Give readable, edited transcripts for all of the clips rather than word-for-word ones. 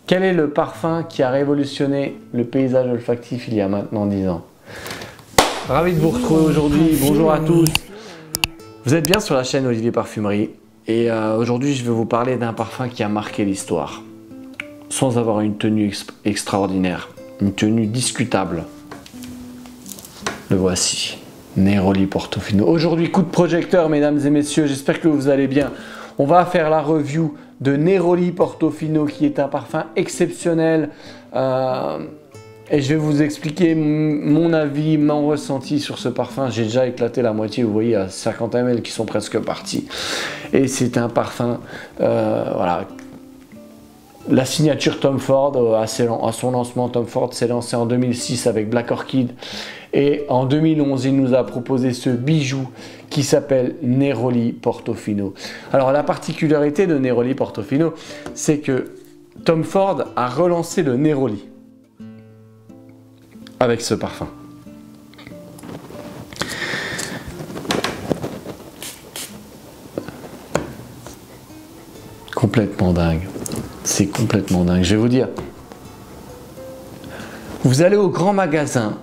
Quel est le parfum qui a révolutionné le paysage olfactif il y a maintenant 10 ans? Ravi de vous retrouver aujourd'hui, bonjour à tous. Vous êtes bien sur la chaîne Olivier Parfumerie et aujourd'hui je vais vous parler d'un parfum qui a marqué l'histoire. Sans avoir une tenue extraordinaire, une tenue discutable. Le voici, Neroli Portofino. Aujourd'hui coup de projecteur mesdames et messieurs, j'espère que vous allez bien. On va faire la review de Neroli Portofino qui est un parfum exceptionnel et je vais vous expliquer mon avis, mon ressenti sur ce parfum. J'ai déjà éclaté la moitié, vous voyez, à 50 ml qui sont presque partis. Et c'est un parfum, voilà. La signature Tom Ford, à son lancement, Tom Ford s'est lancé en 2006 avec Black Orchid. Et en 2011, il nous a proposé ce bijou qui s'appelle Neroli Portofino. Alors la particularité de Neroli Portofino, c'est que Tom Ford a relancé le Neroli avec ce parfum. Complètement dingue. C'est complètement dingue. Je vais vous dire, vous allez au grand magasin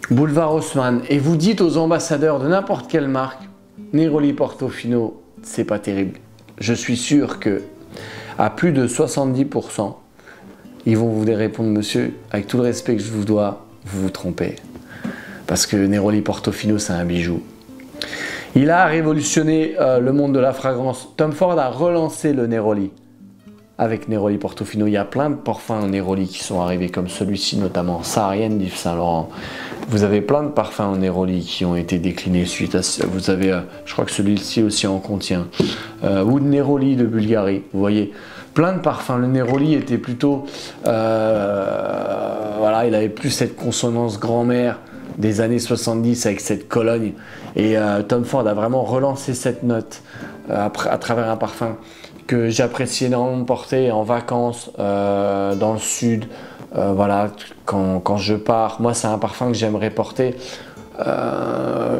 Boulevard Haussmann et vous dites aux ambassadeurs de n'importe quelle marque, Neroli Portofino, c'est pas terrible. Je suis sûr que à plus de 70%, ils vont vous répondre, monsieur, avec tout le respect que je vous dois, vous vous trompez. Parce que Neroli Portofino, c'est un bijou. Il a révolutionné le monde de la fragrance. Tom Ford a relancé le Neroli. Avec Neroli Portofino, il y a plein de parfums Neroli qui sont arrivés comme celui-ci, notamment Saharienne d'Yves Saint Laurent. Vous avez plein de parfums Neroli qui ont été déclinés suite à ça. Vous avez, je crois que celui-ci aussi en contient. Wood Neroli de Bulgarie, vous voyez. Plein de parfums. Le Neroli était plutôt, voilà, il avait plus cette consonance grand-mère des années 70 avec cette Cologne. Et Tom Ford a vraiment relancé cette note à travers un parfum que j'apprécie énormément porter en vacances dans le sud. Voilà, quand je pars, moi c'est un parfum que j'aimerais porter.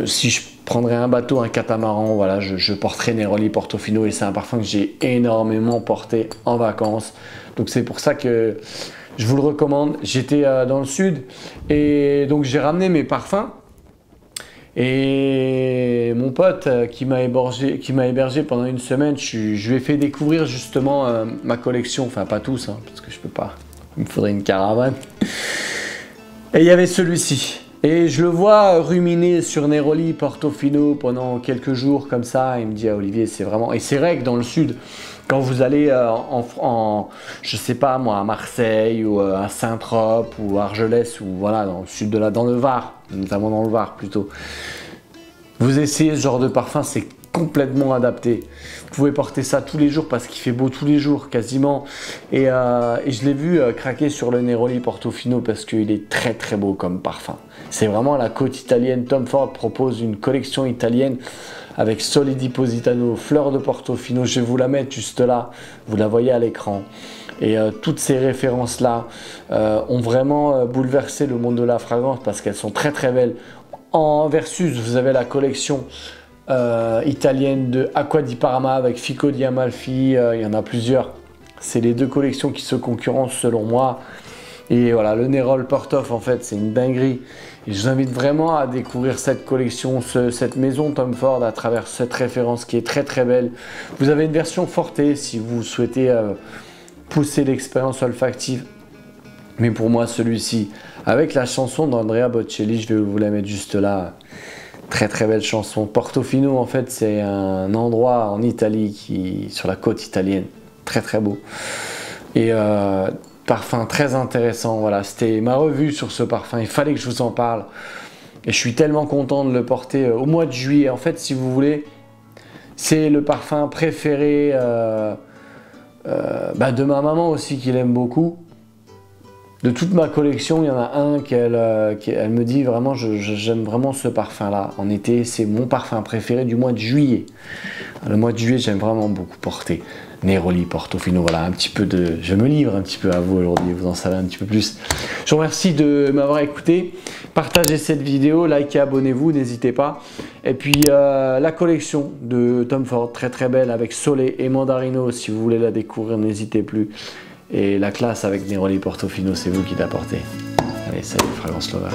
Si je prendrais un bateau, un catamaran, voilà, je porterais Neroli Portofino et c'est un parfum que j'ai énormément porté en vacances. Donc c'est pour ça que je vous le recommande. J'étais dans le sud et donc j'ai ramené mes parfums. Et mon pote qui m'a hébergé pendant une semaine, je lui ai fait découvrir justement ma collection, enfin pas tous, hein, parce que je peux pas, il me faudrait une caravane. Et il y avait celui-ci. Et je le vois ruminer sur Neroli Portofino pendant quelques jours comme ça. Il me dit, ah, Olivier, c'est vraiment... Et c'est vrai que dans le sud, quand vous allez je sais pas moi, à Marseille ou à Saint-Trope ou à Argelès ou voilà, dans le sud dans le Var, notamment dans le Var plutôt. Vous essayez ce genre de parfum, c'est complètement adapté. Vous pouvez porter ça tous les jours parce qu'il fait beau tous les jours quasiment. Et je l'ai vu craquer sur le Neroli Portofino parce qu'il est très très beau comme parfum. C'est vraiment la côte italienne. Tom Ford propose une collection italienne avec Solidi Positano, Fleur de Portofino. Je vais vous la mettre juste là, vous la voyez à l'écran. Et toutes ces références-là ont vraiment bouleversé le monde de la fragrance parce qu'elles sont très très belles. En versus, vous avez la collection italienne de Acqua di Parma avec Fico di Amalfi, il y en a plusieurs. C'est les deux collections qui se concurrencent selon moi. Et voilà, le Neroli Portof en fait c'est une dinguerie. Et je vous invite vraiment à découvrir cette collection, cette maison Tom Ford à travers cette référence qui est très très belle. Vous avez une version Forte si vous souhaitez pousser l'expérience olfactive. Mais pour moi celui-ci, avec la chanson d'Andrea Bocelli, je vais vous la mettre juste là. Très très belle chanson. Portofino en fait c'est un endroit en Italie sur la côte italienne. Très très beau. Et parfum très intéressant, voilà, c'était ma revue sur ce parfum, il fallait que je vous en parle. Et je suis tellement content de le porter au mois de juillet. En fait, si vous voulez, c'est le parfum préféré de ma maman aussi, qu'il aime beaucoup. De toute ma collection, il y en a un qu'elle me dit vraiment, j'aime vraiment ce parfum-là. En été, c'est mon parfum préféré du mois de juillet. Le mois de juillet, j'aime vraiment beaucoup porter Neroli Portofino. Voilà, un petit peu de... Je me livre un petit peu à vous aujourd'hui, vous en savez un petit peu plus. Je vous remercie de m'avoir écouté. Partagez cette vidéo, likez, abonnez-vous, n'hésitez pas. Et puis, la collection de Tom Ford, très très belle, avec Soleil et Mandarino. Si vous voulez la découvrir, n'hésitez plus. Et la classe avec Neroli Portofino, c'est vous qui l'apportez. Allez, salut Fragrance Lover.